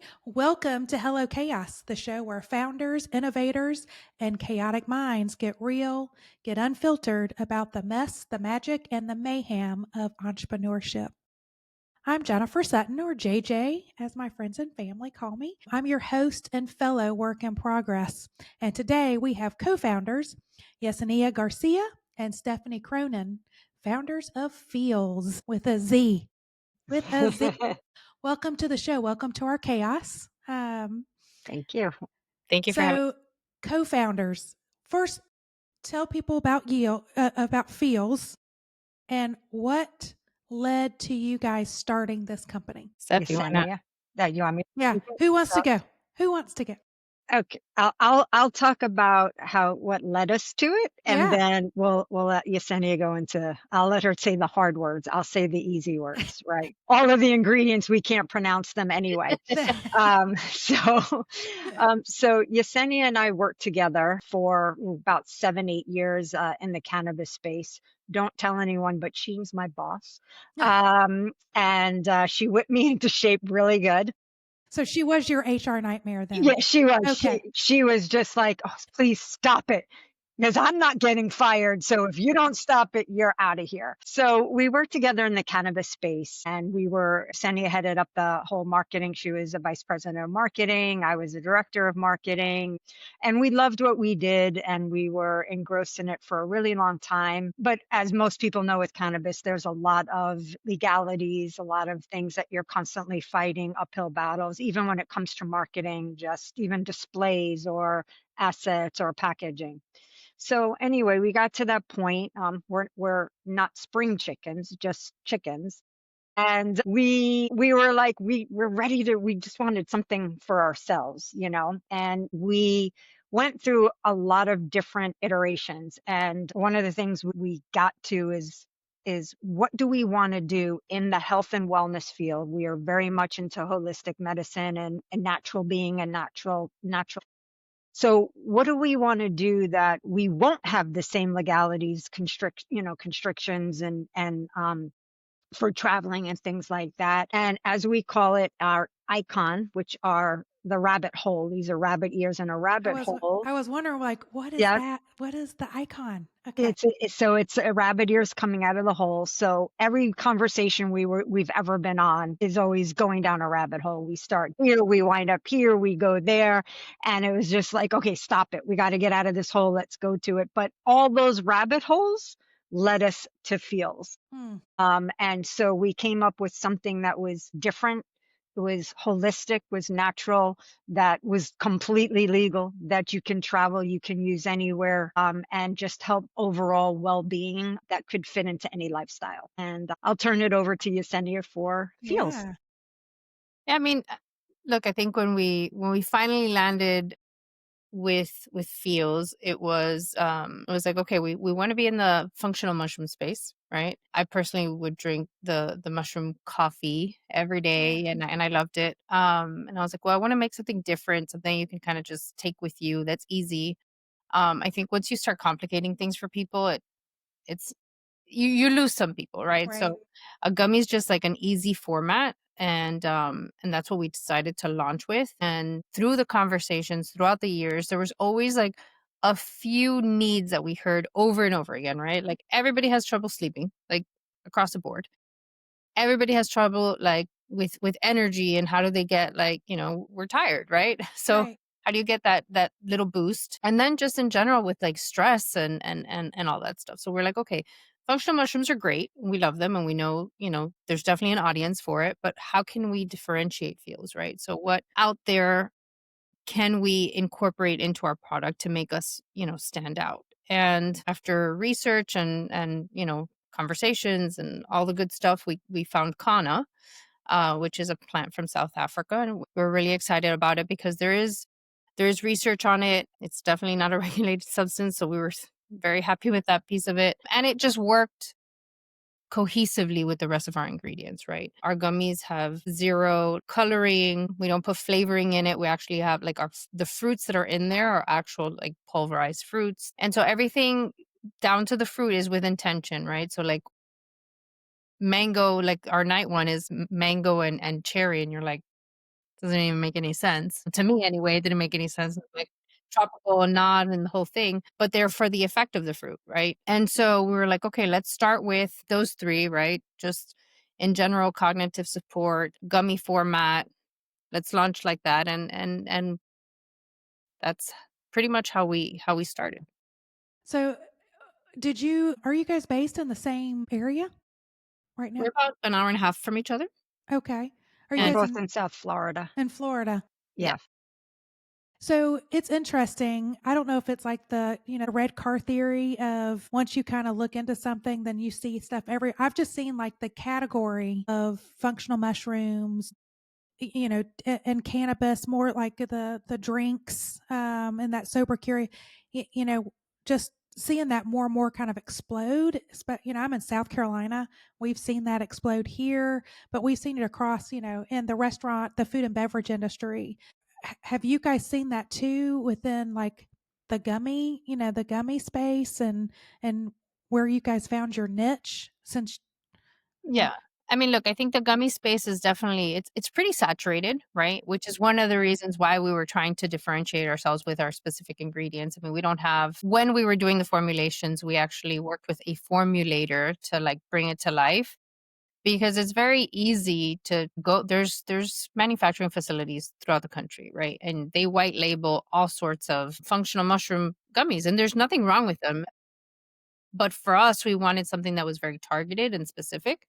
everybody. Welcome to Hello Chaos, the show where founders, innovators, and chaotic minds get real, get unfiltered about the mess, the magic, and the mayhem of entrepreneurship. I'm Jennifer Sutton, or JJ, as my friends and family call me. I'm your host and fellow work in progress. And today we have co founders, Yesenia Garcia and Stephanie Kronen, founders of Feelz with a Z. With a Z. Welcome to the show. Welcome to our chaos. Thank you. Thank you for having So, co-founders, first, tell people about you, about Feelz, and what led to you guys starting this company. Steph. You want to? Yesenia. That you want me Yeah, to take who wants to it? go? Who wants to go? Okay, I'll talk about what led us to it, and Yeah. then we'll let Yesenia go into. I'll let her say the hard words. I'll say the easy words. Right. All of the ingredients we can't pronounce them anyway. So Yesenia and I worked together for about 7-8 years in the cannabis space. Don't tell anyone, but she's my boss. And she whipped me into shape really good. So she was your HR nightmare then? Yeah, she was. Okay. She was just like, oh, please stop it. Because I'm not getting fired. So if you don't stop it, you're out of here. So we worked together in the cannabis space, and Senia headed up the whole marketing. She was a vice president of marketing. I was a director of marketing, and we loved what we did, and we were engrossed in it for a really long time. But as most people know with cannabis, there's a lot of legalities, a lot of things that you're constantly fighting uphill battles, even when it comes to marketing, just even displays or assets or packaging. So anyway, we got to that point. We're not spring chickens, just chickens. And we were like, we're ready to, we just wanted something for ourselves, and we went through a lot of different iterations. And one of the things we got to is what do we want to do in the health and wellness field? We are very much into holistic medicine and natural being and natural. So what do we want to do that we won't have the same legalities, constrictions and for traveling and things like that. And as we call it, our icon, which are the rabbit hole. These are rabbit ears in a rabbit hole. I was wondering, like, what is Yeah. that? What is the icon? Okay. It's a rabbit ears coming out of the hole. So every conversation we've ever been on is always going down a rabbit hole. We start here, we wind up here, we go there. And it was just like, okay, stop it. We got to get out of this hole. Let's go to it. But all those rabbit holes led us to Feelz. And so we came up with something that was different. It was holistic, was natural, that was completely legal, that you can travel, you can use anywhere, and just help overall well-being that could fit into any lifestyle. And I'll turn it over to Yesenia for Feelz. Yeah, I mean, look, I think when we finally landed with Feelz, it was like, okay, we want to be in the functional mushroom space, right? I personally would drink the mushroom coffee every day, and I loved it. And I was like, well, I want to make something different, something you can kind of just take with you, that's easy. I think once you start complicating things for people, it's you lose some people, right? So a gummy is just like an easy format. And that's what we decided to launch with. And through the conversations throughout the years, there was always like a few needs that we heard over and over again, right? Like everybody has trouble sleeping, like across the board. Everybody has trouble like with energy, and how do they get, like, we're tired, right? So how do you get that little boost? And then just in general with like stress and all that stuff. So we're like, okay, functional mushrooms are great. We love them, and we know, there's definitely an audience for it, but how can we differentiate Feelz, right? So what out there can we incorporate into our product to make us, stand out? And after research and conversations and all the good stuff, we found Kana, which is a plant from South Africa, and we're really excited about it because there's research on it. It's definitely not a regulated substance, so we were very happy with that piece of it, and it just worked cohesively with the rest of our ingredients, right? Our gummies have zero coloring. We don't put flavoring in it. We actually have like the fruits that are in there are actual like pulverized fruits. And so everything down to the fruit is with intention, right? So like mango, like our night one is mango and cherry, and you're like, Doesn't even make any sense. To me anyway, it didn't make any sense. Like tropical and not and the whole thing, but they're for the effect of the fruit, right? And so we were like, okay, let's start with those three, right? Just in general, cognitive support, gummy format. Let's launch like that. And that's pretty much how we started. So, are you guys based in the same area right now? We're about an hour and a half from each other. Okay. Are you We're And guys both in South Florida. in Florida? yeah. Yeah. So it's interesting. I don't know if it's like the, red car theory of once you kind of look into something, then you see stuff I've just seen like the category of functional mushrooms, and cannabis, more like the drinks, and that sober curious, just seeing that more and more kind of explode. But, I'm in South Carolina. We've seen that explode here, but we've seen it across, in the restaurant, the food and beverage industry. Have you guys seen that too within like the gummy space and where you guys found your niche since? Yeah. I mean, look, I think the gummy space is definitely it's pretty saturated, right? Which is one of the reasons why we were trying to differentiate ourselves with our specific ingredients. I mean, we don't have when we were doing the formulations, we actually worked with a formulator to like bring it to life because it's very easy to go there's manufacturing facilities throughout the country, right? And they white label all sorts of functional mushroom gummies and there's nothing wrong with them. But for us, we wanted something that was very targeted and specific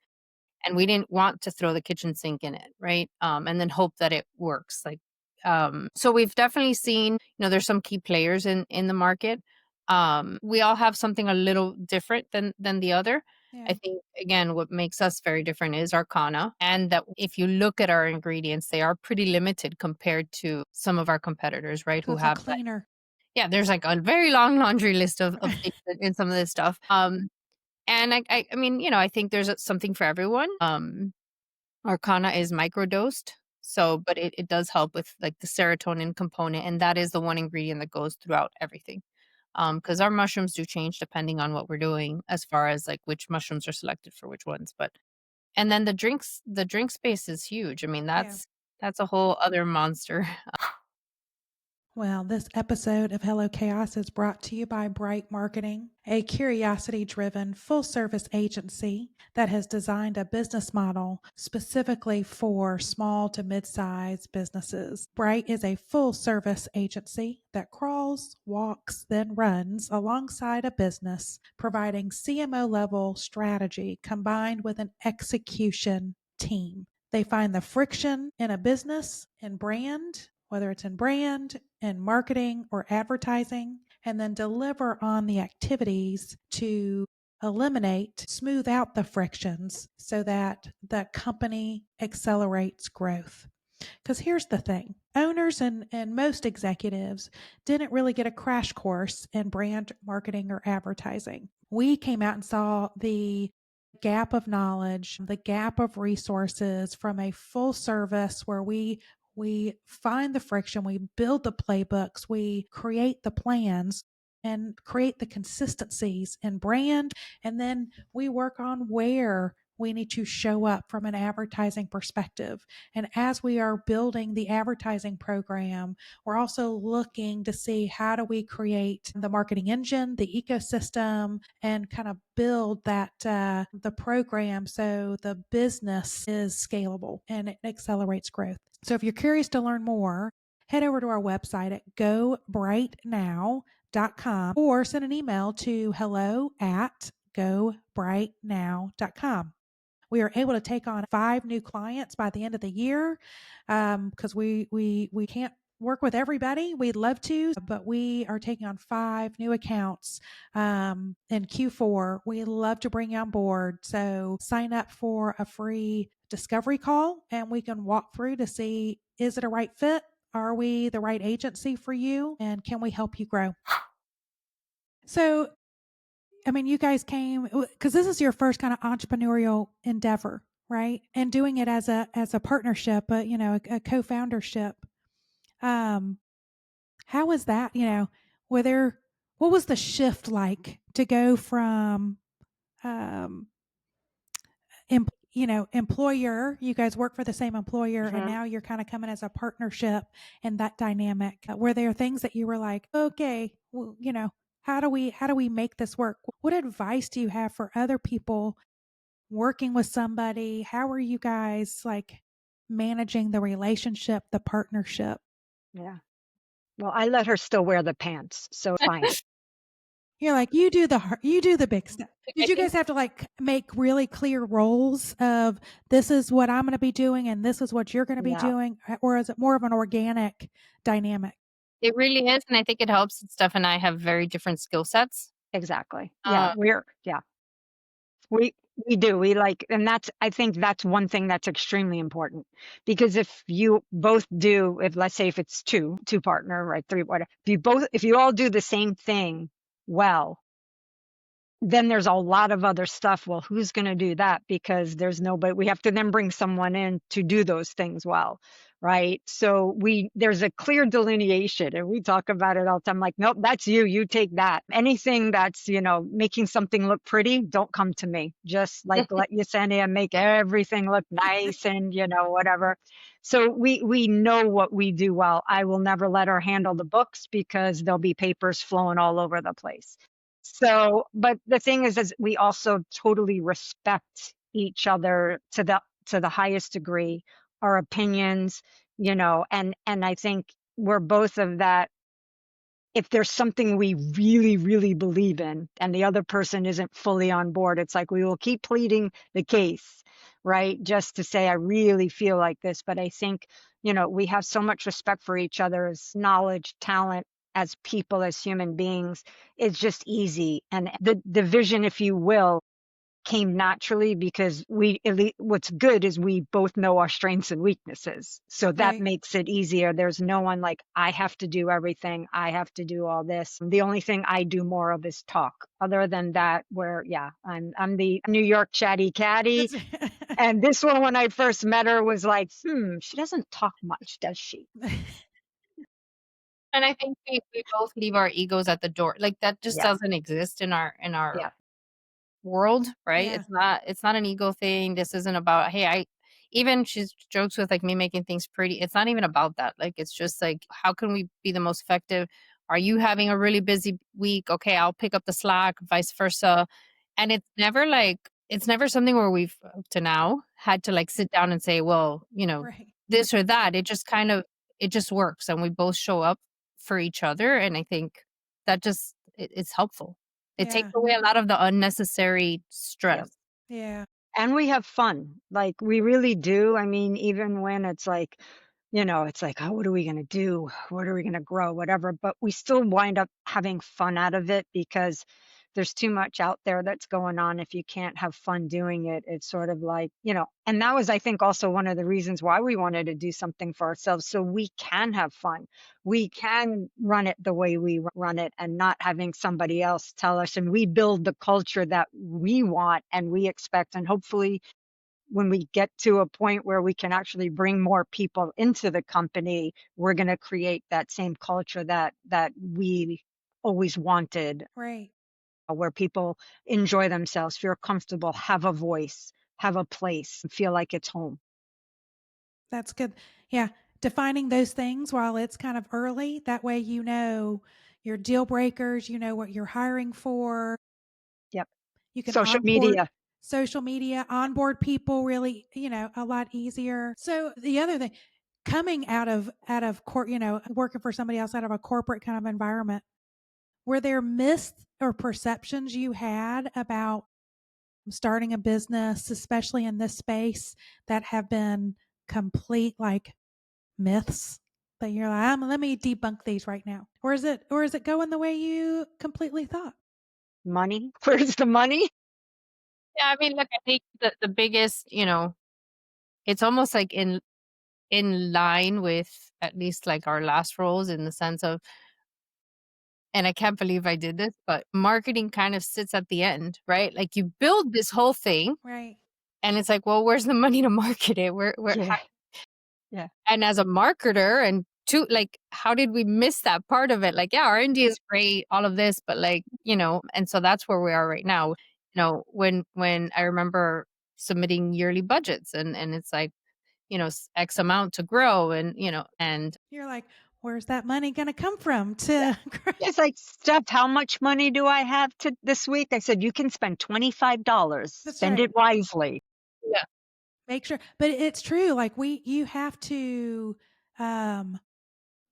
and we didn't want to throw the kitchen sink in it, right? And then hope that it works. Like, so we've definitely seen, there's some key players in the market. We all have something a little different than the other. I Yeah. think again, what makes us very different is our kana, and that if you look at our ingredients, they are pretty limited compared to some of our competitors, right? So Who it's a have that. cleaner. Yeah, there's like a very long laundry list of things in some of this stuff. And I mean, I think there's something for everyone. Arcana is microdosed. So, but it does help with like the serotonin component. And that is the one ingredient that goes throughout everything. Because our mushrooms do change depending on what we're doing as far as like which mushrooms are selected for which ones. But, and then the drink space is huge. I mean, Yeah. that's a whole other monster. Well, this episode of Hello Chaos is brought to you by Bright Marketing, a curiosity driven full service agency that has designed a business model specifically for small to mid sized businesses. Bright is a full service agency that crawls, walks, then runs alongside a business, providing CMO level strategy combined with an execution team. They find the friction in a business and brand, whether it's in brand, in marketing, or advertising, and then deliver on the activities to eliminate, smooth out the frictions so that the company accelerates growth. Because here's the thing, owners and most executives didn't really get a crash course in brand marketing or advertising. We came out and saw the gap of knowledge, the gap of resources from a full service where we find the friction, we build the playbooks, we create the plans and create the consistencies in brand, and then we work on where we need to show up from an advertising perspective. And as we are building the advertising program, we're also looking to see how do we create the marketing engine, the ecosystem, and kind of build that the program so the business is scalable and it accelerates growth. So if you're curious to learn more, head over to our website at gobrightnow.com or send an email to hello@gobrightnow.com. We are able to take on 5 new clients by the end of the year because we can't work with everybody. We'd love to, but we are taking on 5 new accounts in Q4. We love to bring you on board. So sign up for a free discovery call and we can walk through to see, is it a right fit? Are we the right agency for you? And can we help you grow? So, I mean, you guys came because this is your first kind of entrepreneurial endeavor, right? And doing it as a partnership, but a co-foundership. How was that? What was the shift like to go from um, employer, you guys work for the same employer, and Mhm. now you're kind of coming as a partnership in that dynamic. Were there things that you were like, okay, well, how do we make this work? What advice do you have for other people working with somebody? How are you guys like managing the relationship, the partnership? Yeah. Well, I let her still wear the pants, so fine. You're like, you do the big stuff. Like, Did I you think guys have to like make really clear roles of this is what I'm going to be doing and this is what you're going to be Yeah, doing, or is it more of an organic dynamic? it really is, and I think it helps that Steph and I have very different skill sets. exactly. Yeah, Uh, we we do. We like, and that's, I think that's one thing that's extremely important, because if you both do, if let's say if it's two partner, right, three, whatever, if you all do the same thing well, then there's a lot of other stuff. Well, who's going to do that? Because there's nobody, we have to then bring someone in to do those things well. Right. So there's a clear delineation, and we talk about it all the time. Like, nope, that's you. You take that. Anything that's, making something look pretty, don't come to me. Just like let Yesenia make everything look nice and, whatever. So we know what we do well. I will never let her handle the books because there'll be papers flowing all over the place. So, but the thing is we also totally respect each other to the highest degree, our opinions, and I think we're both of that. If there's something we really, really believe in and the other person isn't fully on board, it's like we will keep pleading the case, right? Just to say, I really feel like this. But I think, we have so much respect for each other's knowledge, talent as people, as human beings. It's just easy. And the vision, if you will, came naturally because what's good is we both know our strengths and weaknesses. So that Right. makes it easier. There's no one like, I have to do everything. I have to do all this. The only thing I do more of is talk. Other than that, I'm the New York chatty catty. That's And this one, when I first met her, was like, she doesn't talk much, does she? and I think we both leave our egos at the door. Like that just Yeah. doesn't exist in our Yeah. world, right? Yeah. It's not an ego thing. This isn't about, hey, I even she's jokes with like me making things pretty. It's not even about that. Like it's just like how can we be the most effective? Are you having a really busy week? Okay, I'll pick up the slack, vice versa. And it's never something where we've up to now had to like sit down and say, well, Right. this or that. It just works and we both show up for each other. And I think that it's helpful. It takes Yeah. away a lot of the unnecessary stress. Yeah. And we have fun. Like we really do. I mean, even when it's like, it's like, oh, what are we going to do? What are we going to grow? Whatever. But we still wind up having fun out of it because there's too much out there that's going on. If you can't have fun doing it, it's sort of like, and that was, I think, also one of the reasons why we wanted to do something for ourselves. So we can have fun. We can run it the way we run it and not having somebody else tell us. And we build the culture that we want and we expect. And hopefully, when we get to a point where we can actually bring more people into the company, we're going to create that same culture that we always wanted, Right. where people enjoy themselves, feel comfortable, have a voice, have a place, feel like it's home. That's good. Yeah. Defining those things while it's kind of early. That way, your deal breakers, you know what you're hiring for. Yep. You can Social onboard media. social media, onboard people really, a lot easier. So the other thing, coming out of court, working for somebody else out of a corporate kind of environment, were there myths or perceptions you had about starting a business, especially in this space, that have been complete like myths that you're like, let me debunk these right now? Or is it going the way you completely thought? Money. Where's the money? Yeah, I mean, look, I think the biggest, it's almost like in line with at least like our last roles in the sense of, and I can't believe I did this, but marketing kind of sits at the end, right? Like you build this whole thing Right. and it's like, well, where's the money to market it? Yeah. Yeah. And as a marketer and to like, how did we miss that part of it? Like, yeah, R&D is great, all of this, but like, and so that's where we are right now. When I remember submitting yearly budgets, and it's like, X amount to grow, and and You're like, where's that money going to come from Yeah. to It's like, Steph, how much money do I have to this week? I said, you can spend $25. That's Spend right. it wisely. yeah, Make sure, but it's true. Like you have to,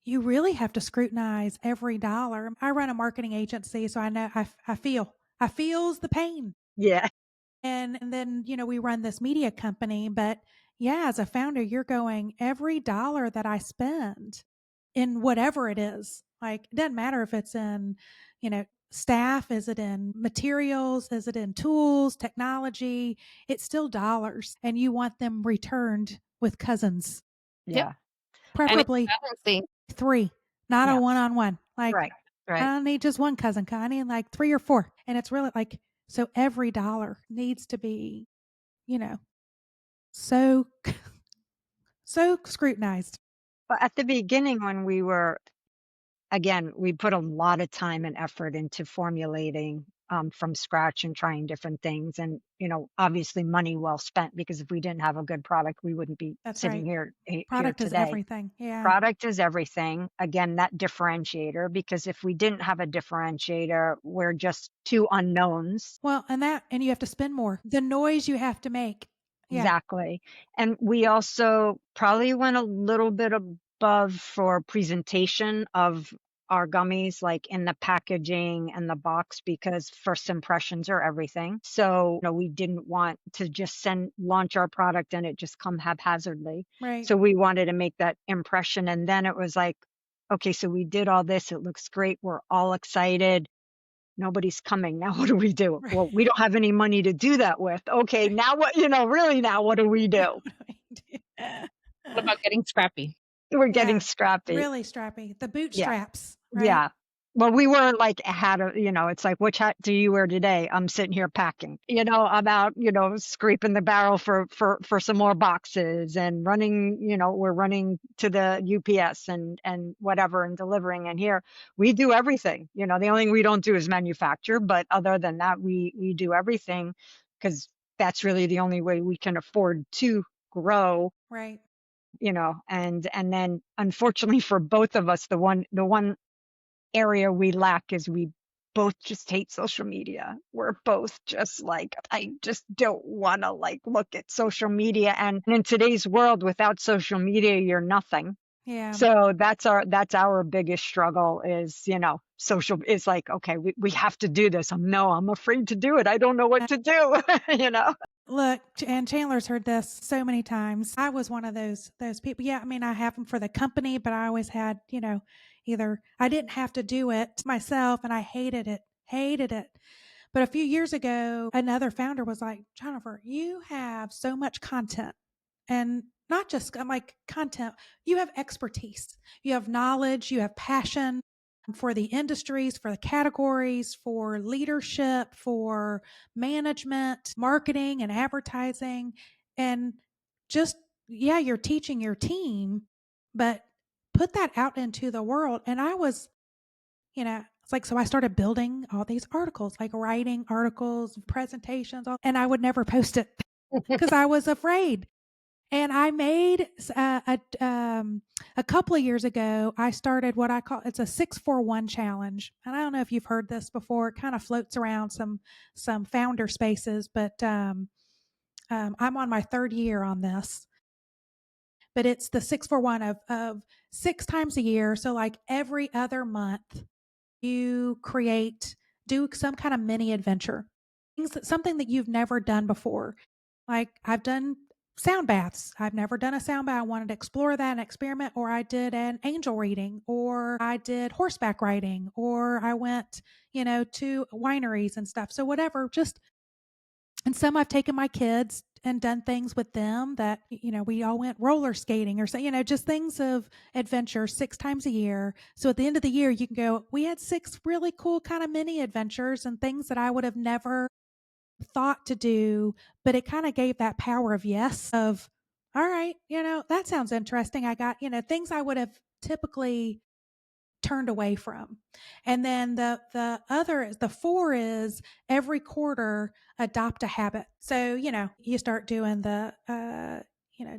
you really have to scrutinize every dollar. I run a marketing agency, so I know I feels the pain. Yeah. And then, we run this media company, but yeah, as a founder, you're going every dollar that I spend in whatever it is. Like it doesn't matter if it's in, staff, is it in materials, is it in tools, technology, it's still dollars and you want them returned with cousins, yep. Yeah. And it's preferably balancing. 3, not a Yeah. one-on-one. Like Right. I Right. don't need just one cousin. I need like 3 or 4. And it's really like, so every dollar needs to be, you know, so so scrutinized. But at the beginning, when we were, again, we put a lot of time and effort into formulating from scratch and trying different things. And, obviously money well spent, because if we didn't have a good product, we wouldn't be That's sitting right. here Product is today. everything. Yeah. Product is everything. Again, that differentiator, because if we didn't have a differentiator, we're just two unknowns. Well, and you have to spend more. The noise you have to make. Yeah. Exactly. And we also probably went a little bit above for presentation of our gummies, like in the packaging and the box, because first impressions are everything. So, we didn't want to just launch our product and it just come haphazardly. Right. So we wanted to make that impression. And then it was like, okay, so we did all this. It looks great. We're all excited. Nobody's coming. Now what do we do? Right. Well, we don't have any money to do that with. Okay, now what, really now what do we do? What about getting scrappy? We're getting Yeah. scrappy. Really strappy. The Yeah. bootstraps, right? Yeah. Well, we were like it's like, which hat do you wear today? I'm sitting here packing. I'm out, scraping the barrel for some more boxes and running, we're running to the UPS and whatever and delivering. And here we do everything. The only thing we don't do is manufacture, but other than that, we do everything, because that's really the only way we can afford to grow, Right. and then unfortunately for both of us, the one area we lack is we both just hate social media. We're both just like, I just don't want to look at social media. And in today's world, without social media, you're nothing. Yeah. So that's our biggest struggle is, social is like, okay, we have to do this. I'm afraid to do it. I don't know what to do, Look, and Chandler's heard this so many times. I was one of those people. Yeah, I mean, I have them for the company, but I always had, either I didn't have to do it myself, and I hated it. But a few years ago, another founder was like, Jennifer, you have so much content, and not just I'm like content. You have expertise, you have knowledge, you have passion for the industries, for the categories, for leadership, for management, marketing, and advertising. And just, yeah, you're teaching your team, but put that out into the world. And I was, it's like, so I started building all these articles, like writing articles, presentations, and I would never post it because I was afraid. And I made a couple of years ago, I started what I call it's a 641 challenge. And I don't know if you've heard this before. It kind of floats around some founder spaces, but I'm on my 3rd year on this. But it's the 641 of 6 times a year. So like every other month, you do some kind of mini adventure, something that you've never done before. Like I've done sound baths. I've never done a sound bath. I wanted to explore that and experiment, or I did an angel reading, or I did horseback riding, or I went, to wineries and stuff. So whatever, and some I've taken my kids and done things with them that, we all went roller skating or so, just things of adventure 6 times a year. So at the end of the year, you can go, we had 6 really cool kind of mini adventures and things that I would have never thought to do, but it kind of gave that power of yes, of, all right, that sounds interesting. I got, things I would have typically turned away from. And then the 4 is every quarter adopt a habit. So, you start doing the you know,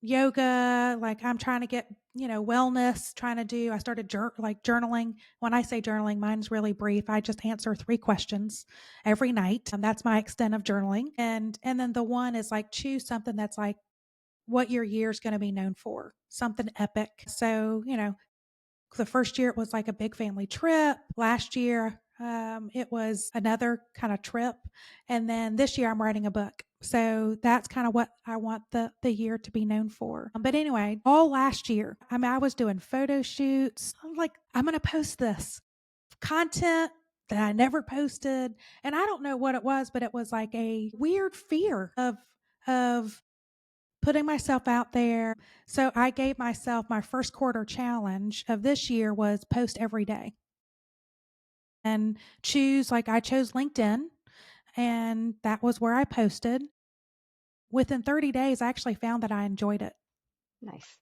yoga, like I'm trying to get, wellness, I started journaling. When I say journaling, mine's really brief. I just answer 3 questions every night. That's my extent of journaling. And then the 1 is like choose something that's like what your year's going to be known for, something epic. So, the first year it was like a big family trip. Last year, it was another kind of trip. And then this year I'm writing a book. So that's kind of what I want the year to be known for. But anyway, all last year, I was doing photo shoots. I'm like, I'm going to post this content that I never posted. And I don't know what it was, but it was like a weird fear of putting myself out there. So I gave myself my first quarter challenge of this year was post every day and I chose LinkedIn, and that was where I posted. Within 30 days, I actually found that I enjoyed it, Nice.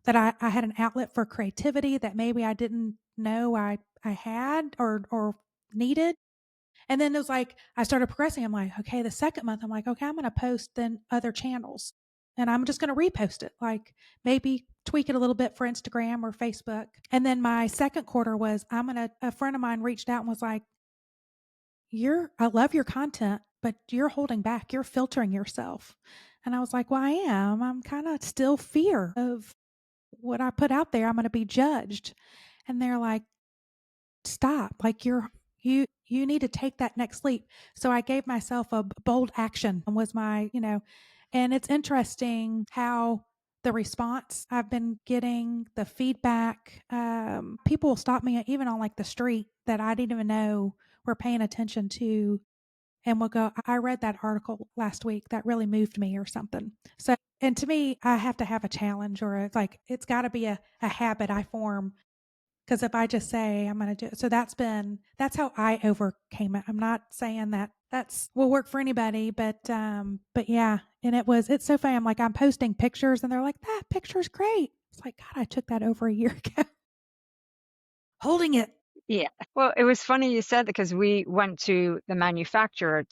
that I had an outlet for creativity that maybe I didn't know I had or needed. And then it was like, I started progressing. I'm like, okay, the second month, I'm like, okay, I'm going to post then other channels and I'm just going to repost it, like maybe tweak it a little bit for Instagram or Facebook. And then my second quarter was, a friend of mine reached out and was like, I love your content, but you're holding back, you're filtering yourself. And I was like, well, I am. I'm kind of still fear of what I put out there. I'm going to be judged. And they're like, stop, like you need to take that next leap. So I gave myself a bold action was my, and it's interesting how the response I've been getting, the feedback, people will stop me even on like the street that I didn't even know were paying attention to, and will go, I read that article last week that really moved me or something. So, and to me, I have to have a challenge, or it's like it's got to be a habit I form, because if I just say I'm going to do it, so that's how I overcame it. I'm not saying that that's will work for anybody, but yeah. And it's so funny. I'm posting pictures and they're like, that picture's great. It's like, God, I took that over a year ago. Holding it. Yeah. Well, it was funny you said that because we went to the manufacturer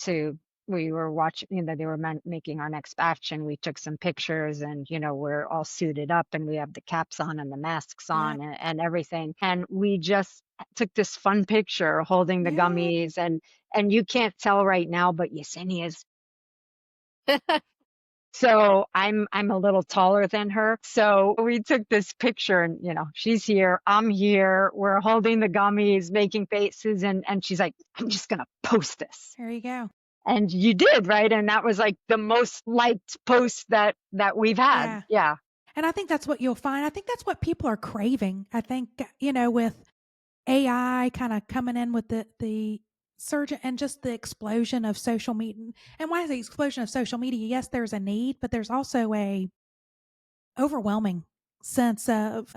we were watching, they were making our next batch and we took some pictures and, we're all suited up and we have the caps on and the masks Yeah. on and everything. And we just took this fun picture holding the Yeah. gummies and you can't tell right now, but Yesenia's so I'm a little taller than her. So we took this picture and, she's here, I'm here, we're holding the gummies, making faces, and she's like, I'm just gonna post this. There you go. And you did, right? And that was like the most liked post that we've had. Yeah. Yeah. And I think that's what you'll find. I think that's what people are craving. I think, with AI kind of coming in with the surge and just the explosion of social media. And why is the explosion of social media? Yes, there's a need, but there's also a overwhelming sense of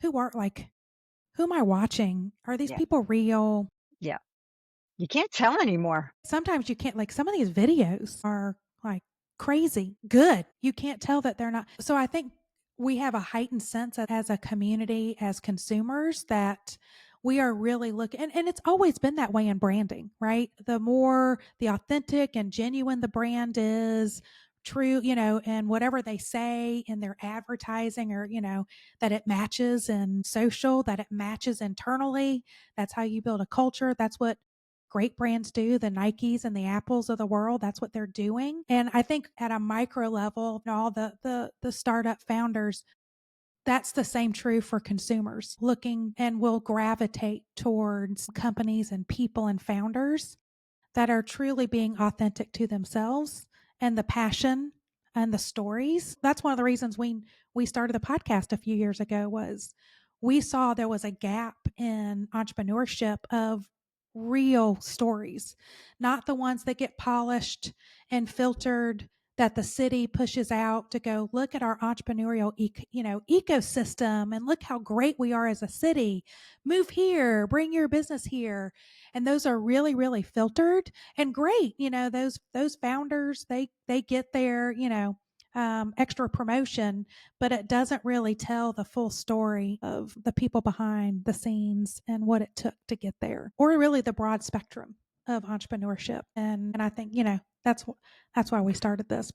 who am I watching? Are these Yeah. people real? Yeah. You can't tell anymore. Sometimes you can't, like some of these videos are like crazy good. You can't tell that they're not. So I think we have a heightened sense as a community, as consumers, that we are really looking, and it's always been that way in branding, right? The more the authentic and genuine the brand is, true, and whatever they say in their advertising, or, that it matches in social, that it matches internally. That's how you build a culture. That's what great brands do, the Nikes and the Apples of the world. That's what they're doing. And I think at a micro level, all the startup founders, that's the same true for consumers looking and will gravitate towards companies and people and founders that are truly being authentic to themselves, and the passion and the stories. That's one of the reasons we started the podcast a few years ago, was we saw there was a gap in entrepreneurship of real stories, not the ones that get polished and filtered, that the city pushes out to go look at our entrepreneurial ecosystem and look how great we are as a city. Move here, bring your business here. And those are really, really filtered and great. Those founders, they get their, extra promotion, but it doesn't really tell the full story of the people behind the scenes and what it took to get there, or really the broad spectrum of entrepreneurship. And I think, that's why we started this.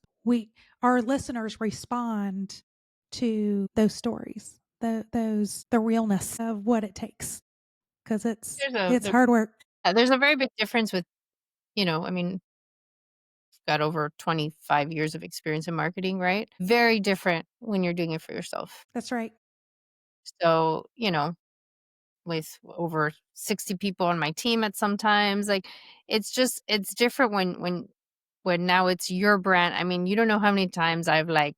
Our listeners respond to those stories, the realness of what it takes, because it's hard work. There's a very big difference with, I mean, got over 25 years of experience in marketing, right? Very different when you're doing it for yourself. That's right. So, with over 60 people on my team at sometimes, like it's different when now it's your brand. I mean, you don't know how many times I've like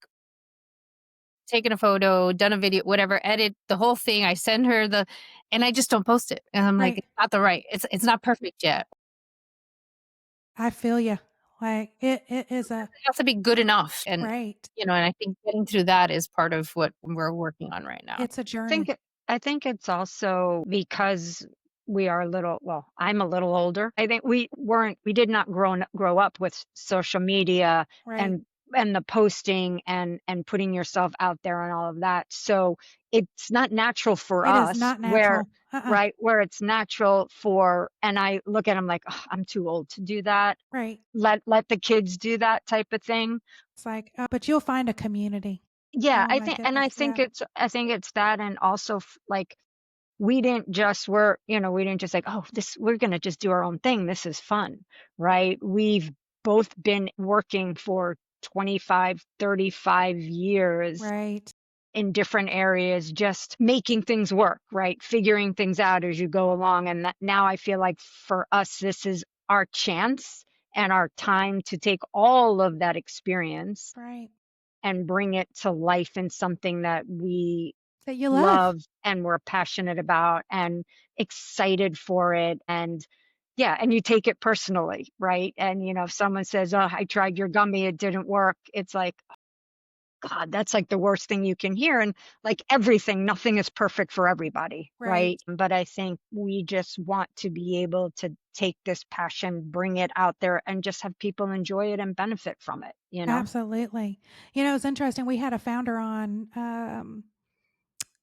taken a photo, done a video, whatever, edit the whole thing. I send her and I just don't post it. And I'm like, Right. it's not perfect yet. I feel you. Like it is a It has to be good enough. And, right. and I think getting through that is part of what we're working on right now. It's a I journey. think I think it's also because we are a little, well, I'm a little older. I think we did not grow up with social media Right. and the posting and putting yourself out there and all of that. So it's not natural for It is us not natural. right, where it's natural for, and I look at them like, "Ugh, I'm too old to do that. Right. Let the kids do that," type of thing. It's like, but you'll find a community. Yeah, Oh my I goodness. think Yeah. it's that, and also like we didn't just like, oh, we're going to just do our own thing, this is fun, right? We've both been working for 25, 35 years Right. in different areas, just making things work, right? Figuring things out as you go along. And now I feel like for us, this is our chance and our time to take all of that experience Right. and bring it to life in something that we That you love. love and we're passionate about and excited for it. And yeah, and you take it personally, right? And if someone says, oh, I tried your gummy, it didn't work, it's like, God, that's like the worst thing you can hear. And like everything, nothing is perfect for everybody, Right. right? But I think we just want to be able to take this passion, bring it out there, and just have people enjoy it and benefit from it. Absolutely. It's interesting. We had a founder on,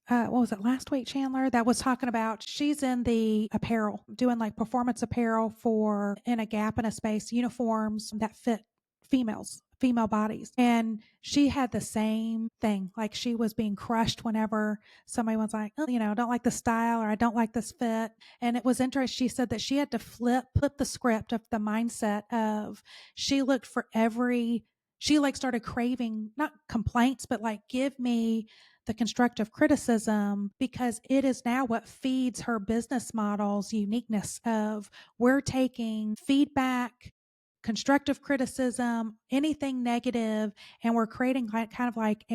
what was it, last week, Chandler, that was talking about she's in the apparel, doing like performance apparel for in a gap in a space, uniforms that fit female bodies. And she had the same thing. Like she was being crushed whenever somebody was like, oh, I don't like the style or I don't like this fit. And it was interesting. She said that she had to flip the script of the mindset of she looked for she like started craving not complaints, but like give me the constructive criticism, because it is now what feeds her business model's uniqueness of we're taking feedback, constructive criticism, anything negative, and we're creating kind of like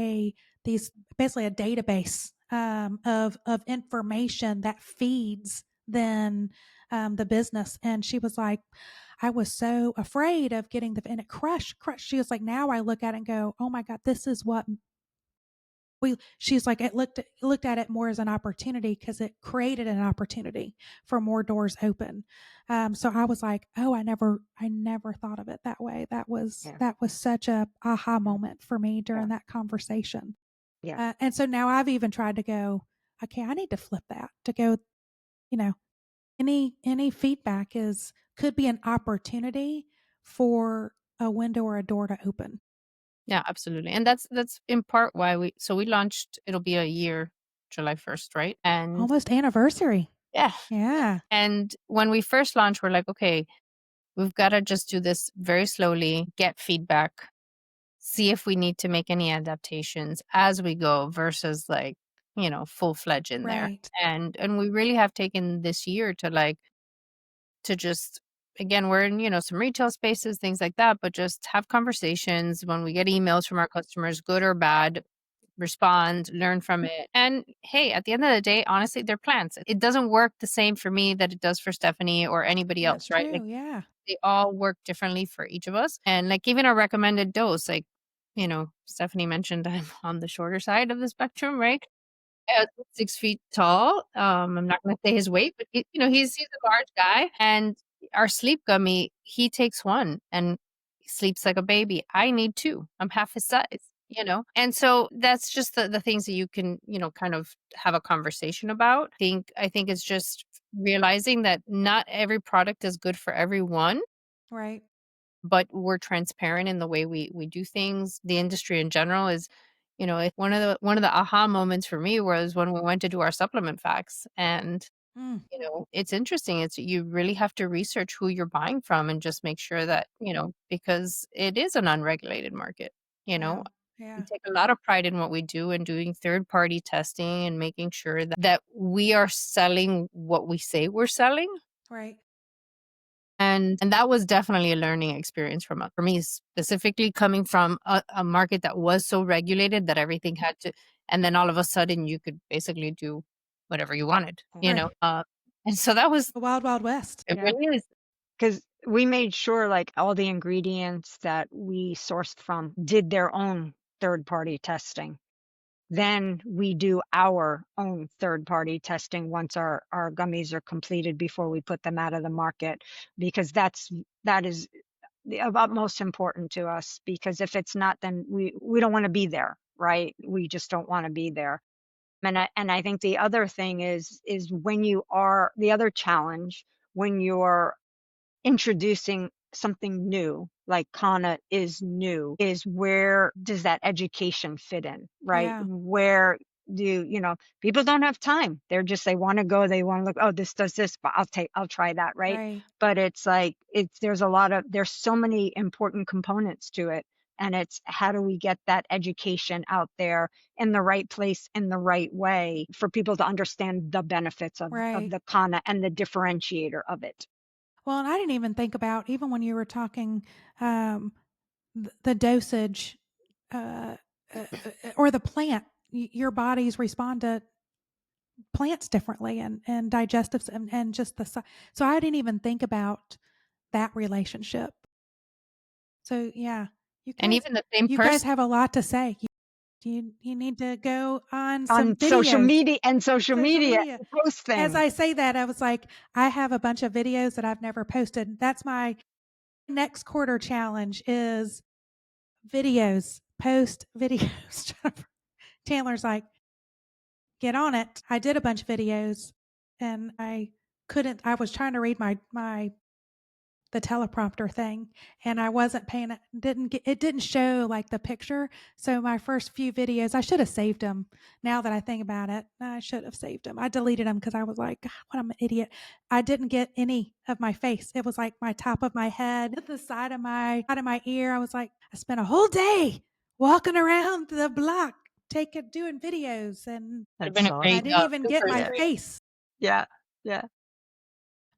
these basically a database of information that feeds then the business. And she was like, I was so afraid of getting and it crushed. She was like, now I look at it and go, oh my God, this is what she's like, it looked at it more as an opportunity because it created an opportunity for more doors open. So I was like, oh, I never thought of it that way. That was Yeah. such a aha Yeah. moment for me during Yeah. that conversation. Yeah. And so now I've even tried to go, okay, I need to flip that to go, you know, any feedback could be an opportunity for a window or a door to open. Yeah, absolutely. And that's in part why we launched, it'll be a year, July 1st, right? And Almost anniversary. yeah. Yeah. And when we first launched, we're like, okay, we've got to just do this very slowly, get feedback, see if we need to make any adaptations as we go versus like, full fledged in there. Right. And we really have taken this year to just, again, we're in, some retail spaces, things like that, but just have conversations when we get emails from our customers, good or bad, respond, learn from it. And hey, at the end of the day, honestly, they're plants. It doesn't work the same for me that it does for Stephanie or anybody That's else, right? Like true. Yeah. they all work differently for each of us. And like even our recommended dose, like, Stephanie mentioned I'm on the shorter side of the spectrum, right? 6 feet tall. I'm not going to say his weight, but he's a large guy. And our sleep gummy, he takes one and he sleeps like a baby. I need two. I'm half his size. And so that's just the things that you can, kind of have a conversation about. I think it's just realizing that not every product is good for everyone, Right. but we're transparent in the way we do things. The industry in general is, one of the aha moments for me was when we went to do our supplement facts. And Mm, it's interesting. It's you really have to research who you're buying from and just make sure that, because it is an unregulated market. You yeah. know, we Yeah. take a lot of pride in what we do and doing third party testing and making sure that we are selling what we say we're selling. Right. And that was definitely a learning experience for me, specifically coming from a market that was so regulated that everything had to, and then all of a sudden you could basically do whatever you wanted, Right. and so that was, The wild, wild west. it Yeah. really is. Because we made sure like all the ingredients that we sourced from did their own third party testing. Then we do our own third party testing once our gummies are completed before we put them out of the market, because that is the of utmost important to us, because if it's not, then we don't want to be there, right? We just don't want to be there. And I think the other thing is when you are the other challenge when you're introducing something new, like Kana is new, is where does that education fit in, right? Yeah. Where people don't have time. They want to go, they want to look, oh, this does this, but I'll try that, right? Right. But it's like, there's so many important components to it. And it's how do we get that education out there in the right place, in the right way for people to understand the benefits of Right. the Kana and the differentiator of it. Well, and I didn't even think about, even when you were talking, um, the dosage, uh, or the plant. Your bodies respond to plants differently, and digestives, and just so I didn't even think about that relationship. So yeah, you And guys even the same you guys person. have a lot to say. You need to go on some On social videos, media social media. and post As things. I say that, I was like, I have a bunch of videos that I've never posted. That's my next quarter challenge is videos, post videos. Chandler's like, get on it. I did a bunch of videos and I was trying to read the teleprompter thing, and I wasn't paying it didn't show like the picture. So my first few videos, I should have saved them. Now that I think about it, I should have saved them. I deleted them because I was like, God, what I'm an idiot. I didn't get any of my face. It was like my top of my head, the side of my ear. I was like, I spent a whole day walking around the block doing videos, and Would have That's been a I great awesome. didn't even get filter my Yeah. screen. face. Yeah. Yeah.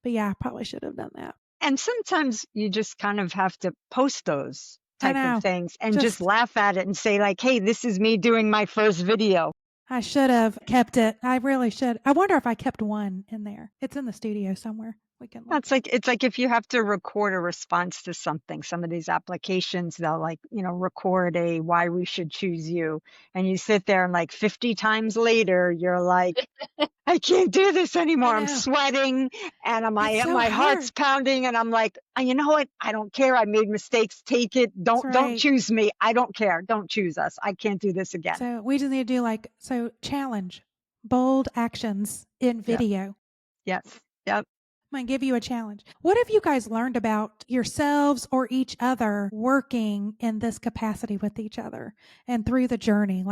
But yeah, I probably should have done that. And sometimes you just kind of have to post those I type of know. things and just Just laugh at it and say like, hey, this is me doing my first video. I should have kept it. I really should. I wonder if I kept one in there. It's in the studio somewhere. We can look. It's like if you have to record a response to something, some of these applications, they'll like, record a why we should choose you. And you sit there and like 50 times later, you're like, I can't do this I anymore. I'm know. sweating and It's so my heart's hard. pounding and I'm like, you know what? I don't care. I made mistakes. Take it. That's Don't right. choose me. I don't care. Don't choose us. I can't do this again. So we just need to do challenge, bold actions in Yeah. video. Yes. Yep. I'm going to give you a challenge. What have you guys learned about yourselves or each other working in this capacity with each other and through the journey?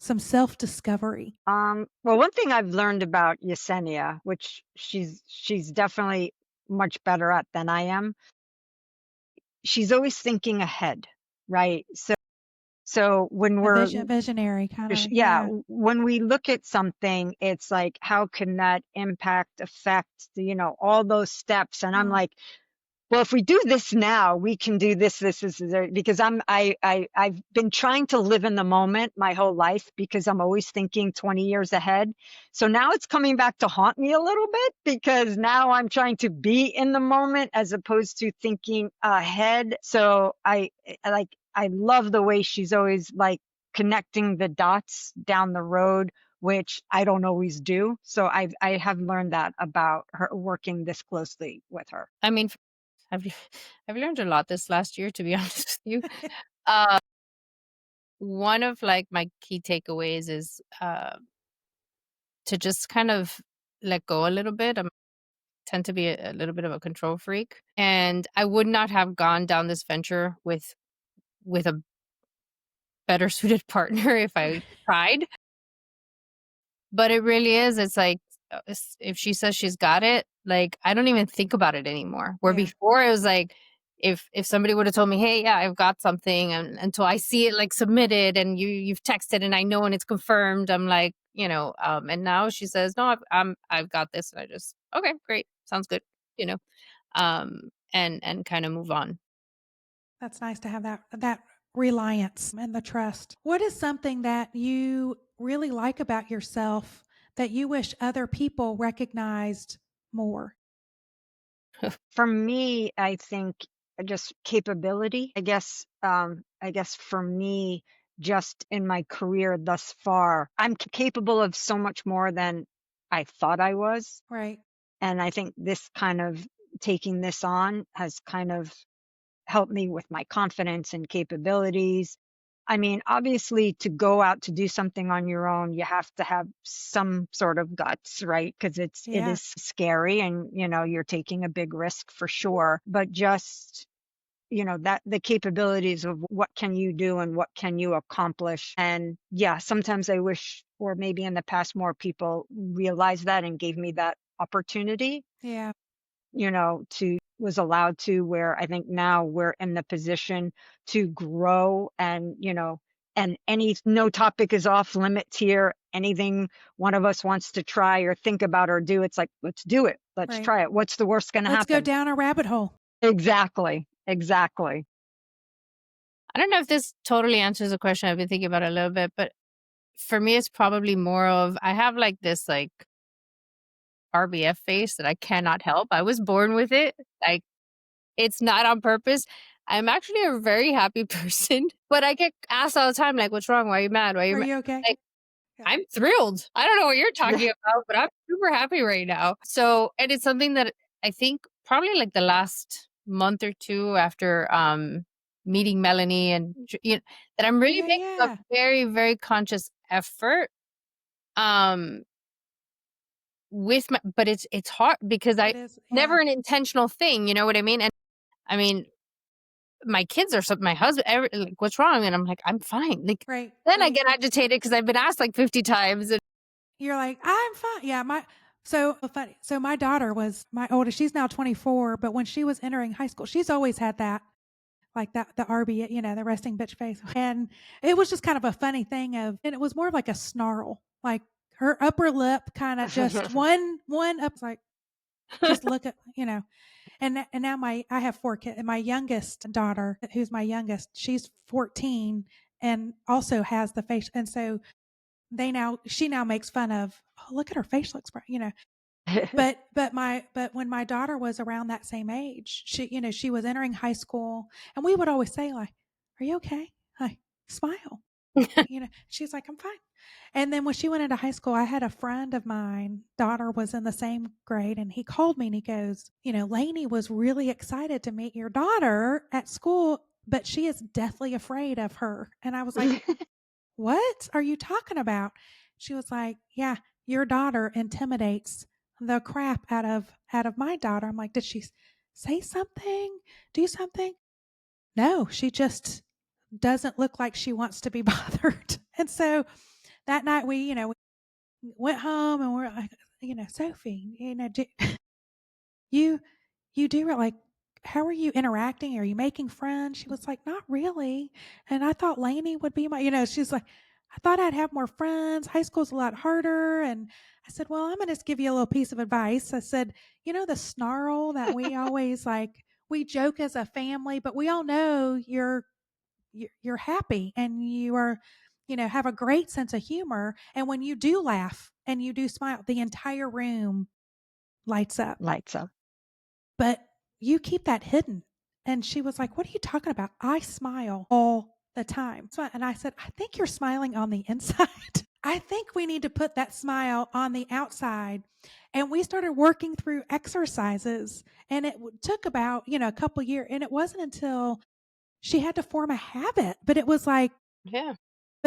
Some self discovery. Well, one thing I've learned about Yesenia, which she's definitely much better at than I am, she's always thinking ahead, right? So when A we're visionary kind of, yeah, yeah. when we look at something, it's like, how can that impact, affect, all those steps? And I'm Mm, like, well, if we do this now, we can do this, because I've been trying to live in the moment my whole life because I'm always thinking 20 years ahead. So now it's coming back to haunt me a little bit because now I'm trying to be in the moment as opposed to thinking ahead. So I love the way she's always like connecting the dots down the road, which I don't always do. So I have learned that about her working this closely with her. I mean, I've I've learned a lot this last year, to be honest with you. Uh, one of like my key takeaways is to just kind of let go a little bit. I tend to be a little bit of a control freak, and I would not have gone down this venture with a better suited partner if I tried. But it really is. It's like if she says she's got it, like I don't even think about it anymore. Where Yeah. before it was like if somebody would have told me, "Hey, yeah, I've got something," and until I see it like submitted and you've texted and I know and it's confirmed, I'm like, and now she says, "No, I've got this," and I just okay, great, sounds good, you know, and kind of move on. That's nice to have that reliance and the trust. What is something that you really like about yourself that you wish other people recognized more? For me, I think just capability. I guess for me, just in my career thus far, I'm capable of so much more than I thought I was. Right. And I think this kind of taking this on has kind of helped me with my confidence and capabilities. I mean, obviously, to go out to do something on your own, you have to have some sort of guts, right? Because it Yeah. is scary, and you're taking a big risk for sure. But just that the capabilities of what can you do and what can you accomplish. And yeah, sometimes I wish, or maybe in the past, more people realized that and gave me that opportunity, Yeah. to was allowed to, where I think now we're in the position to grow, and no topic is off limits here. Anything one of us wants to try or think about or do, it's like, let's do it. Let's Right. try it. What's the worst going to Let's go happen? down a rabbit hole. Exactly. Exactly. I don't know if this totally answers the question. I've been thinking about it a little bit, but for me, it's probably more of I have like this like RBF face that I cannot help. I was born with it. Like it's not on purpose. I'm actually a very happy person, but I get asked all the time, like, "What's wrong? Why are you mad? Why are you Are mad?" you okay? Like Yeah. I'm thrilled. I don't know what you're talking about, but I'm super happy right now. So, and it's something that I think probably like the last month or two after meeting Melanie and that I'm really Yeah. making a Yeah. very, very conscious effort um with my, but it's hard because I It is. never Yeah. an intentional thing, you know what I mean? And I mean, my kids are my husband, like, "What's wrong?" And I'm like, "I'm fine." Like, Right. then I Right. get agitated because I've been asked like 50 times. And You're like, I'm fine. Yeah. So funny. So my daughter was my oldest. She's now 24, but when she was entering high school, she's always had that, like that, the RB, the resting bitch face. And it was just kind of a funny thing and it was more of like a snarl, like her upper lip kind of just one up, like, just look at, and now I have 4 kids, and my youngest daughter, who's my youngest, she's 14 and also has the face, and so she now makes fun of, "Oh, look at her facial expression." But when my daughter was around that same age, she was entering high school, and we would always say, like, "Are you okay? Like, smile." She's like, "I'm fine." And then when she went into high school, I had a friend of mine, daughter was in the same grade, and he called me and he goes, "Lainey was really excited to meet your daughter at school, but she is deathly afraid of her." And I was like, "What are you talking about?" She was like, "Yeah, your daughter intimidates the crap out of my daughter." I'm like, "Did she say something? Do something?" "No, she just doesn't look like she wants to be bothered." And so that night we went home and we're like, "Sophie, you you do like, how are you interacting? Are you making friends?" She was like, "Not really. And I thought Lainey would be she's like, I thought I'd have more friends. High school's a lot harder." And I said, "Well, I'm going to just give you a little piece of advice." I said, the snarl that we always like, we joke as a family, but we all know you're happy and you are, have a great sense of humor. And when you do laugh and you do smile, the entire room lights up. Lights up. But you keep that hidden. And she was like, "What are you talking about? I smile all the time." And I said, "I think you're smiling on the inside." I think we need to put that smile on the outside. And we started working through exercises, and it took about, a couple years. And it wasn't until she had to form a habit, but it was like, yeah,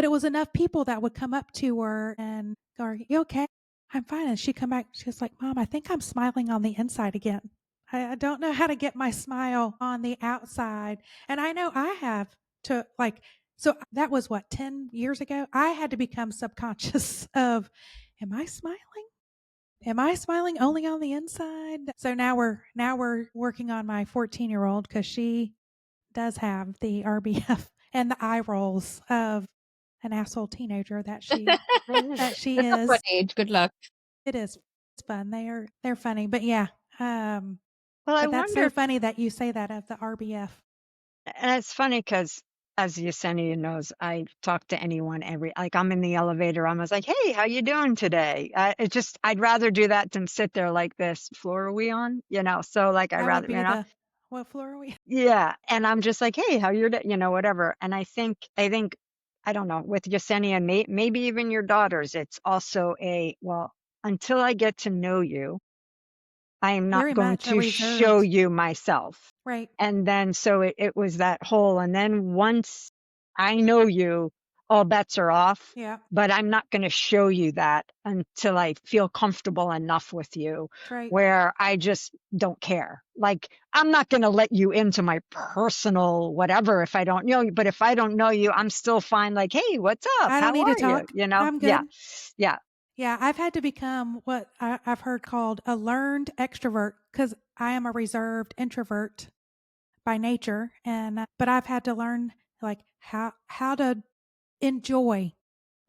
but it was enough people that would come up to her and go, "Are you okay?" "I'm fine." And she'd come back, she's like, "Mom, I think I'm smiling on the inside again. I don't know how to get my smile on the outside." And I know I have to, like, so that was what, 10 years ago? I had to become subconscious of, am I smiling? Am I smiling only on the inside? So now we're working on my 14-year-old because she does have the RBF and the eye rolls of an asshole teenager that she That's a fun is. age. Good luck. It is. It's fun. They're funny. But yeah, Well, I but that's so wonder, funny that you say that of the RBF. and it's funny because as Yesenia knows, I talk to anyone like I'm in the elevator, I'm always like, "Hey, how you doing today?" I'd rather do that than sit there like this. Floor are we on? So like I I would rather, be the, what floor are we? yeah. And I'm just like, "Hey, how you're, whatever." And I think, I don't know, with Yesenia, maybe even your daughters, it's also well, until I get to know you, I am not Very going much a to show reserved. you myself. Right. And then so it was that whole, and then once I know you, all bets are off. Yeah. But I'm not going to show you that until I feel comfortable enough with you That's right. where I just don't care. Like, I'm not going to let you into my personal whatever if I don't know you. But if I don't know you, I'm still fine. Like, "Hey, what's up? I don't How need to are you?" talk. I'm Yeah. good. Yeah. Yeah, I've had to become what I've heard called a learned extrovert because I am a reserved introvert by nature, and but I've had to learn, like, how to enjoy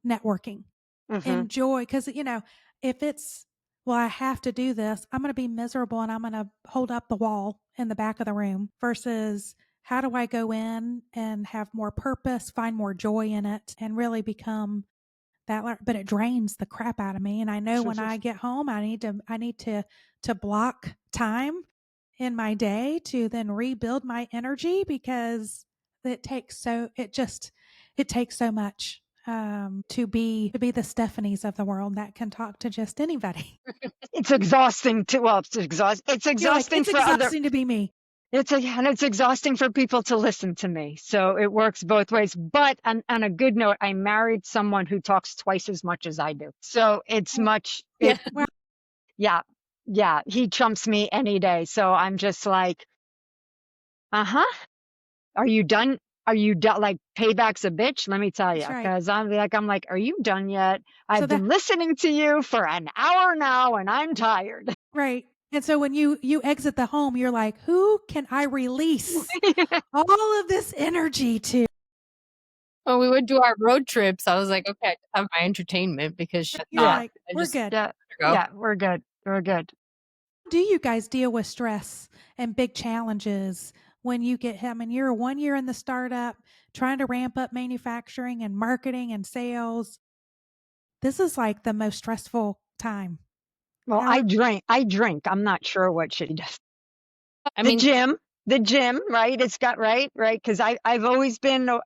networking. Hmm. Enjoy, because if it's, well, I have to do this, I'm going to be miserable and I'm going to hold up the wall in the back of the room versus how do I go in and have more purpose, find more joy in it, and really become that. But it drains the crap out of me, and I know when I get home, I need to block time in my day to then rebuild my energy because it takes so much to be the Stephanies of the world that can talk to just anybody. It's exhausting too. Well, it's You're like, exhausting it's for other. exhausting to be me. And it's exhausting for people to listen to me. So it works both ways. But on a good note, I married someone who talks twice as much as I do. So it's much, Yeah. Wow. yeah, yeah, he trumps me any day. So I'm just like, uh-huh. Are you done? Are you done? Like, payback's a bitch, let me tell you. That's right. Cause I'm like, are you done yet? So I've that been listening to you for an hour now and I'm tired. right. And so when you exit the home, you're like, who can I release all of this energy to? When we would do our road trips, I was like, okay, I just have my entertainment because she's You're Yeah. not. like, I we're just good. Yeah. go. Yeah. We're good. We're good. Do you guys deal with stress and big challenges when you get him and you're 1 year in the startup trying to ramp up manufacturing and marketing and sales? This is like the most stressful time. Well, How I drink. I'm not sure what she does. I The mean, gym, the gym, right? It's got right. Because I've always been an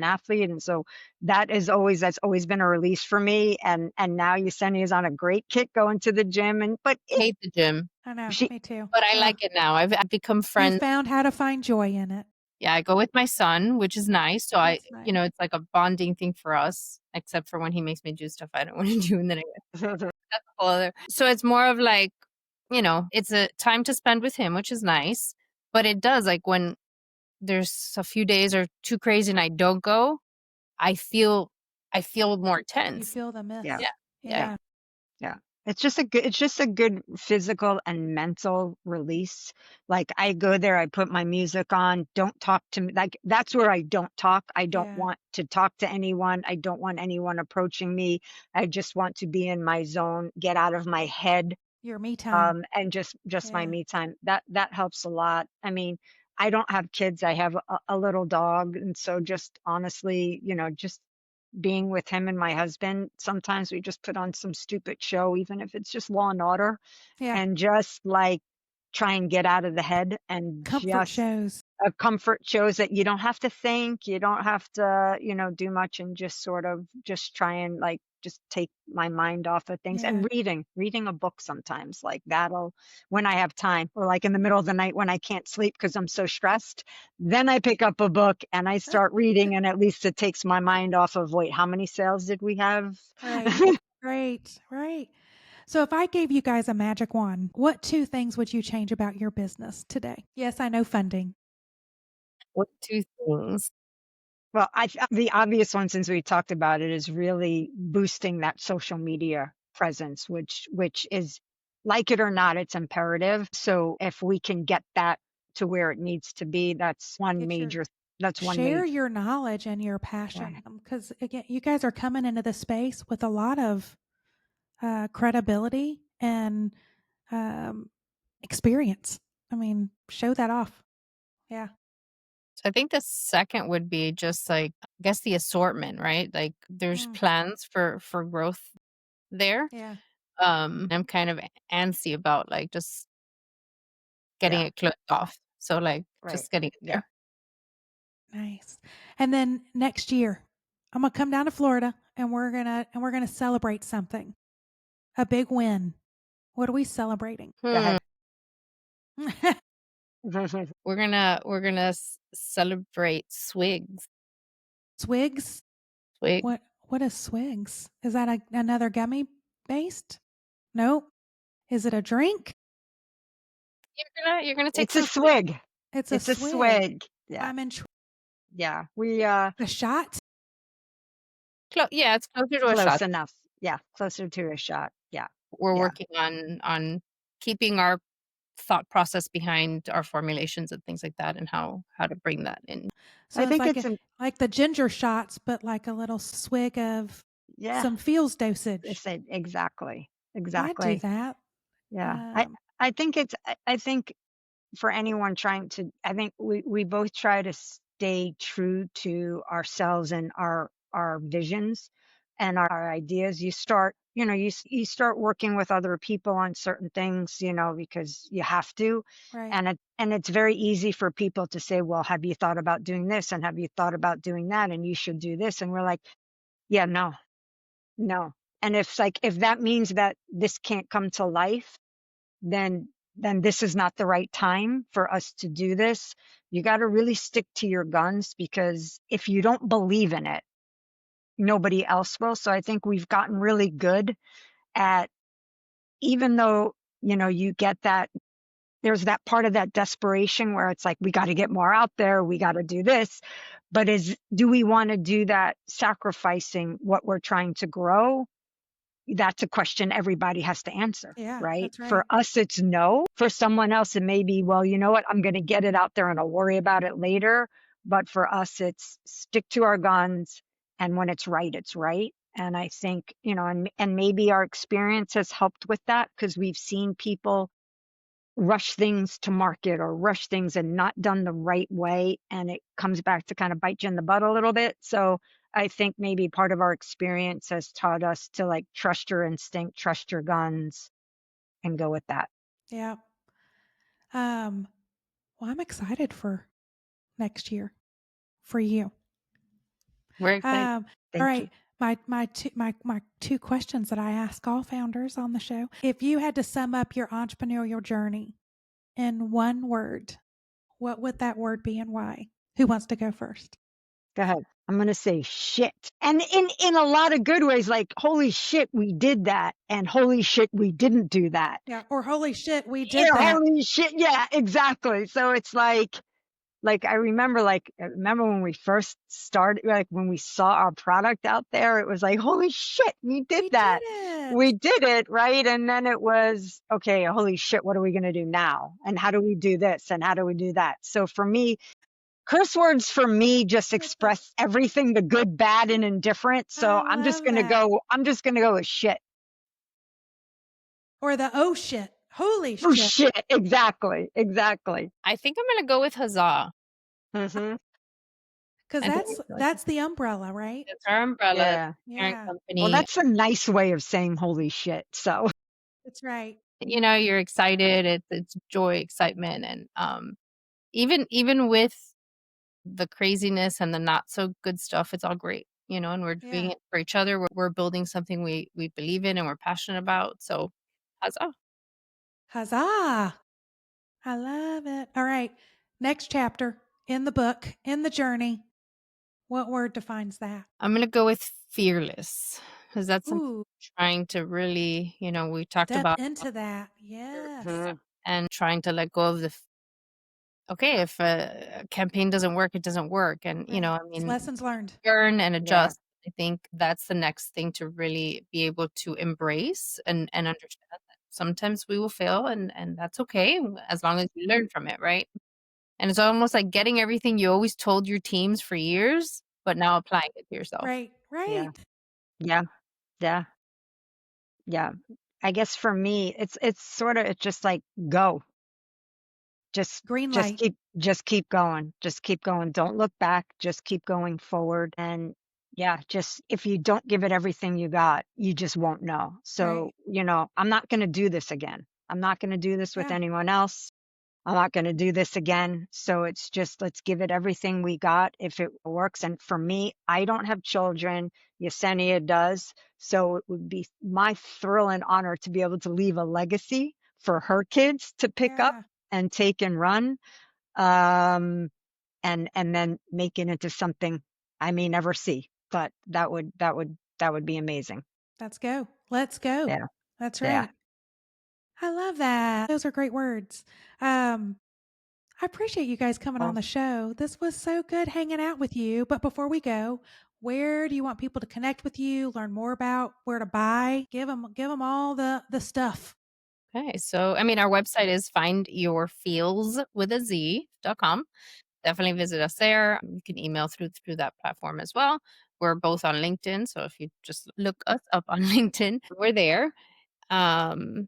athlete, and so that's always been a release for me. And now Yesenia is on a great kick going to the gym, but I hate the gym, I know, she me too. but I like it now. I've become You friends. found how to find joy in it. Yeah, I go with my son, which is nice. So That's nice. it's like a bonding thing for us, except for when he makes me do stuff I don't want to do, and then that's a whole other. So it's more of like, it's a time to spend with him, which is nice. But it does, like, when there's a few days are too crazy and I don't go, I feel more You tense. feel the miss. yeah, Yeah. Yeah. yeah, yeah. It's just a good physical and mental release. Like, I go there, I put my music on, don't talk to me. Like, that's where I don't talk. I don't Yeah. want to talk to anyone. I don't want anyone approaching me. I just want to be in my zone, get out of my head, Your me time. and just my Yeah. me time. That helps a lot. I mean, I don't have kids. I have a little dog, and so just honestly, just being with him and my husband, sometimes we just put on some stupid show, even if it's just Law and Order, Yeah. and just like try and get out of the head, and Comfort just shows. a comfort shows that you don't have to think, you don't have to, do much, and just sort of just try and like just take my mind off of things. Yeah. And reading a book sometimes, like that'll, when I have time, or like in the middle of the night when I can't sleep because I'm so stressed, then I pick up a book and I start reading, and at least it takes my mind off of, wait, how many sales did we have? Right. Right. So if I gave you guys a magic wand, what 2 things would you change about your business today? Yes, I know funding. What 2 things? Well, the obvious one, since we talked about it, is really boosting that social media presence, which is, like it or not, it's imperative. So if we can get that to where it needs to be, that's one Get your major. That's one Share major. your knowledge and your passion, because again, you guys are coming into the space with a lot of credibility and um, experience. I mean, show that off. Yeah. So I think the second would be just like, I guess the assortment, right? Like there's Mm, plans for growth there. yeah. I'm kind of antsy about like just getting Yeah. it closed off. So like Right. just getting it Yeah. there. Nice. And then next year, I'm gonna come down to Florida, and we're gonna celebrate something, a big win. What are we celebrating? Go ahead. We're gonna celebrate swigs. Swigs. Swig. What is Swigs? Is that another gummy based? Nope. Is it a drink? You're gonna take It's a some swig. It's a It's a swig. swig. Yeah. I'm in Yeah. We a shot. yeah, it's closer to a close shot. enough. Yeah. Closer to a shot. Yeah. We're Yeah. working on keeping our thought process behind our formulations and things like that, and how to bring that in. So I it's think like it's like the ginger shots, but like a little swig of yeah. some Feelz dosage. It's exactly. Yeah, I'd do Exactly. that. Yeah. Um, I think I think for anyone trying to, I think we both try to stay true to ourselves and our visions and our ideas. You start, you start working with other people on certain things, because you have to. right. And it's very easy for people to say, well, have you thought about doing this? And have you thought about doing that? And you should do this. And we're like, yeah, no, no. And if that means that this can't come to life, then this is not the right time for us to do this. You got to really stick to your guns, because if you don't believe in it, nobody else will. So I think we've gotten really good at, even though, you get that, there's that part of that desperation where it's like, we got to get more out there, we got to do this. But do we want to do that sacrificing what we're trying to grow? That's a question everybody has to answer, Yeah, right? that's right. For us, it's no. For someone else, it may be, well, you know what? I'm going to get it out there and I'll worry about it later. But for us, it's stick to our guns. And when it's right, it's right. And I think, and maybe our experience has helped with that, because we've seen people rush things to market or rush things and not done the right way. And it comes back to kind of bite you in the butt a little bit. So I think maybe part of our experience has taught us to like trust your instinct, trust your guns, and go with that. Yeah. Well, I'm excited for next year for you. We're excited. All Thank you. right. My two questions that I ask all founders on the show. If you had to sum up your entrepreneurial journey in one word, what would that word be and why? Who wants to go first? Go ahead. I'm going to say shit. And in a lot of good ways, like, holy shit, we did that. And holy shit, we didn't do that. Yeah. Or holy shit, we Yeah, did that. holy shit. Yeah, exactly. So it's like I remember when we first started, like when we saw our product out there, it was like, holy shit, we did We that. did it. We did it, right? And then it was, okay, holy shit, what are we going to do now? And how do we do this? And how do we do that? So for me, curse words for me just express everything, the good, bad, and indifferent. So I love that. I'm just going to go with shit. Or the oh shit. Holy Oh shit. shit. Exactly. Exactly. I think I'm gonna go with huzzah. Mm-hmm. Because I think that's the umbrella, right? it's our umbrella, Yeah. parent Yeah. company. Well, that's a nice way of saying holy shit. So That's right. You're excited. It's joy, excitement, and even with the craziness and the not so good stuff, it's all great. and we're doing Yeah. it for each other. We're building something we believe in and we're passionate about. So, huzzah. Huzzah. I love it. All right. Next chapter in the book, in the journey. What word defines that? I'm going to go with fearless because that's something Ooh, I'm trying to really, we talked step about into that. Yes. and trying to let go of okay, if a campaign doesn't work, it doesn't work. And, Right. I It's mean, lessons learned. learn and Yeah. adjust. I think that's the next thing to really be able to embrace and understand that sometimes we will fail and that's okay as long as you learn from it, right? And it's almost like getting everything you always told your teams for years, but now applying it to yourself. Right. Yeah. Right. Yeah. Yeah. Yeah. I guess for me, it's sort of, it's just like go. Just Green just light. keep just keep going. Just keep going. Don't look back. Just keep going forward. And yeah, just if you don't give it everything you got, you just won't know. So, Right. I'm not going to do this again. I'm not going to do this with Yeah. anyone else. I'm not going to do this again. So it's just, let's give it everything we got if it works. And for me, I don't have children. Yesenia does. So it would be my thrill and honor to be able to leave a legacy for her kids to pick up Yeah. and take and run. Um, and then make it into something I may never see, but that would be amazing. Let's go. Let's go. Yeah. That's Yeah. right. I love that. Those are great words. Um, I appreciate you guys coming on Well, the show. This was so good hanging out with you. But before we go, where do you want people to connect with you, learn more about where to buy? Give them all the stuff. Okay. So, I mean, our website is findyourfeels.com. Definitely visit us there. You can email through that platform as well. We're both on LinkedIn. So if you just look us up on LinkedIn, we're there. Um,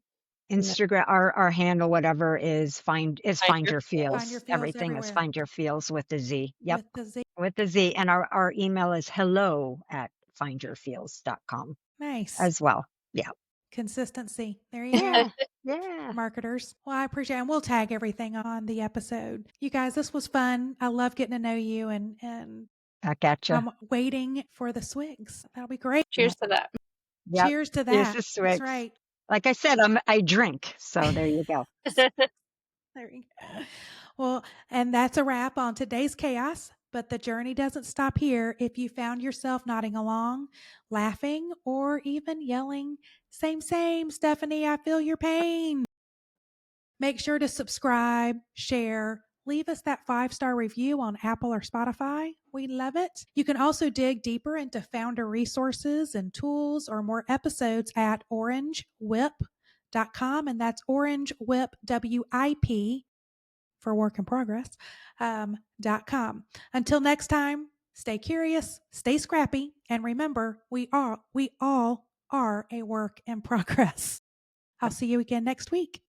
n- Instagram, our handle, whatever find find your your Find feels. your feels Everything is everywhere find your feels with the Z. Yep. with the Z. With the Z. And our email is hello@findyourfeels.com Nice. as well. Yeah. Consistency. There you go. Yeah. Yeah. Marketers. Well, I appreciate it. And we'll tag everything on the episode. You guys, this was fun. I love getting to know you and Back at you. I'm waiting for the swigs. That'll be great. cheers to that. Yep. Cheers to Here's that. the That's Swix. right. Like I said, I drink. So there you go. There we go. Well, and that's a wrap on today's chaos. But the journey doesn't stop here. If you found yourself nodding along, laughing, or even yelling, same, same, Stephanie, I feel your pain. Make sure to subscribe, share, leave us that 5-star review on Apple or Spotify. We love it. You can also dig deeper into founder resources and tools or more episodes at orangewhip.com. And that's Orange Whip, WIP for work in progress, .com. Until next time, stay curious, stay scrappy, and remember, we all are a work in progress. I'll see you again next week.